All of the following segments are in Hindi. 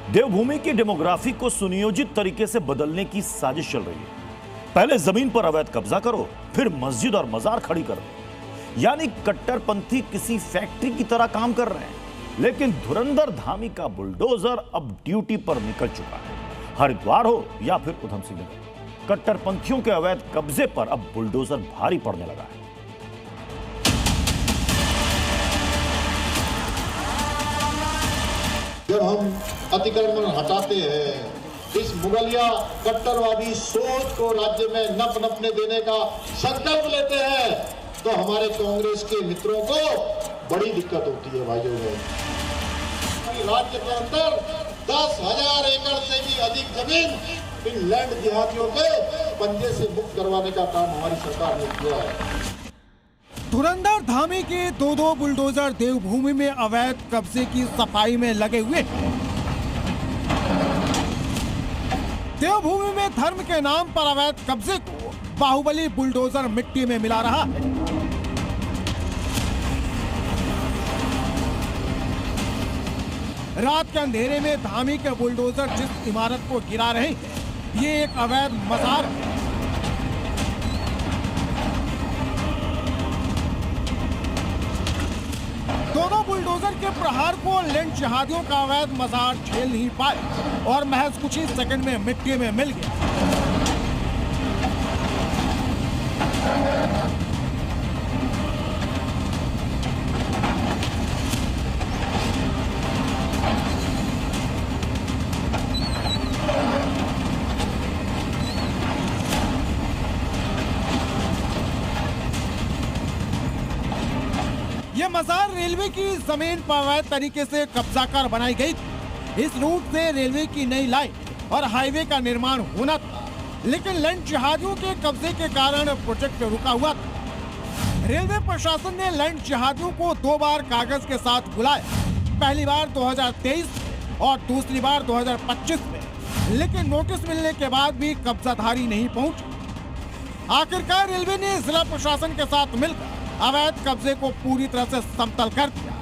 देवभूमि की डेमोग्राफी को सुनियोजित तरीके से बदलने की साजिश चल रही है। पहले जमीन पर अवैध कब्जा करो, फिर मस्जिद और मजार खड़ी कर दो। यानी कट्टरपंथी किसी फैक्ट्री की तरह काम कर रहे हैं। लेकिन धुरंधर धामी का बुलडोजर अब ड्यूटी पर निकल चुका है। हरिद्वार हो या फिर उधम सिंह नगर, कट्टरपंथियों के अवैध कब्जे पर अब बुलडोजर भारी पड़ने लगा है। जब हम अतिक्रमण हटाते हैं, इस मुगलिया कट्टरवादी सोच को राज्य में नपने देने का संकल्प लेते हैं, तो हमारे कांग्रेस के मित्रों को बड़ी दिक्कत होती है भाइयों। राज्य के अंदर 10,000 एकड़ से भी अधिक जमीन इन लैंड जिहादियों के पंजे से मुक्त करवाने का काम हमारी सरकार ने किया है। धुरंधर धामी के दो बुलडोजर देवभूमि में अवैध कब्जे की सफाई में लगे हुए। देवभूमि में धर्म के नाम पर अवैध कब्जे को बाहुबली बुलडोजर मिट्टी में मिला रहा है। रात के अंधेरे में धामी के बुलडोजर जिस इमारत को गिरा रहे हैं, ये एक अवैध मजार है। दोनों बुलडोजर के प्रहार को लैंड जिहादियों का अवैध मजार झेल नहीं पाए और महज कुछ ही सेकंड में मिट्टी में मिल गया। ये मजार रेलवे की जमीन पर अवैध तरीके से कब्जा कर बनाई गई थी। इस रूट से रेलवे की नई लाइन और हाईवे का निर्माण होना था, लेकिन लैंड जिहादियों के कब्जे के कारण प्रोजेक्ट रुका हुआ था। रेलवे प्रशासन ने लैंड जिहादियों को 2 बार कागज के साथ बुलाया, पहली बार 2023 और दूसरी बार 2025 में, लेकिन नोटिस मिलने के बाद भी कब्जाधारी नहीं पहुंचे। आखिरकार रेलवे ने जिला प्रशासन के साथ मिलकर अवैध कब्जे को पूरी तरह से समतल कर दिया।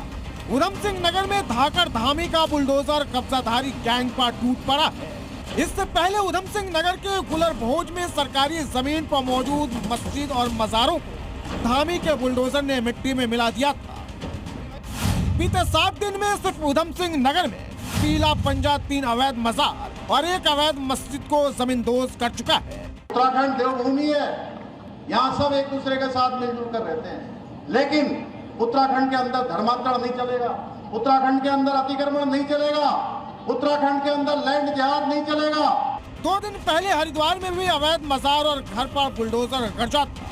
उधम सिंह नगर में धाकड़ धामी का बुलडोजर कब्जाधारी गैंग पर टूट पड़ा है। इससे पहले उधम सिंह नगर के गुलर भोज में सरकारी जमीन पर मौजूद मस्जिद और मजारों को धामी के बुलडोजर ने मिट्टी में मिला दिया था। बीते 7 दिन में सिर्फ उधम सिंह नगर में पीला पंजा 3 अवैध मजार और 1 अवैध मस्जिद को जमींदोज कर चुका है। उत्तराखंड देवभूमि है, यहाँ सब एक दूसरे के साथ मिलजुल कर रहते हैं, लेकिन उत्तराखंड के अंदर धर्मांतरण नहीं चलेगा, उत्तराखंड के अंदर अतिक्रमण नहीं चलेगा, उत्तराखंड के अंदर लैंड जिहाद नहीं चलेगा। 2 दिन पहले हरिद्वार में भी अवैध मजार और घर पर बुलडोजर गरजा था।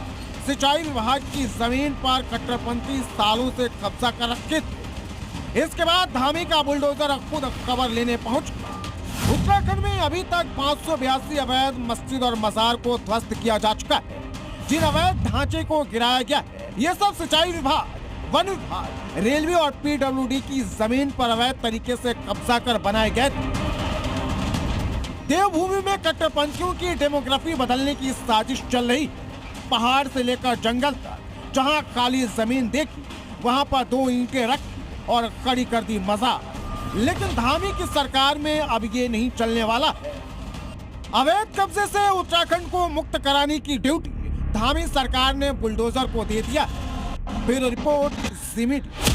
सिंचाई विभाग की जमीन पर कट्टरपंथी सालों से कब्जा कर रखे थे। इसके बाद धामी का बुलडोजर खुद खबर लेने पहुंच गया। उत्तराखंड में अभी तक 582 अवैध मस्जिद और मजार को ध्वस्त किया जा चुका है। जिन अवैध ढांचे को गिराया गया है, ये सब सिंचाई विभाग, वन विभाग, रेलवे और पीडब्ल्यूडी की जमीन पर अवैध तरीके से कब्जा कर बनाए गए थे। देवभूमि में कट्टरपंथियों की डेमोग्राफी बदलने की साजिश चल रही। पहाड़ से लेकर जंगल तक, जहां खाली जमीन देखी वहां पर 2 ईंटें रखी और खड़ी कर दी मजार। लेकिन धामी की सरकार में अब ये नहीं चलने वाला है। अवैध कब्जे से उत्तराखंड को मुक्त कराने की ड्यूटी धामी सरकार ने बुलडोजर को दे दिया। ब्यूरो रिपोर्ट, ज़ी मीडिया।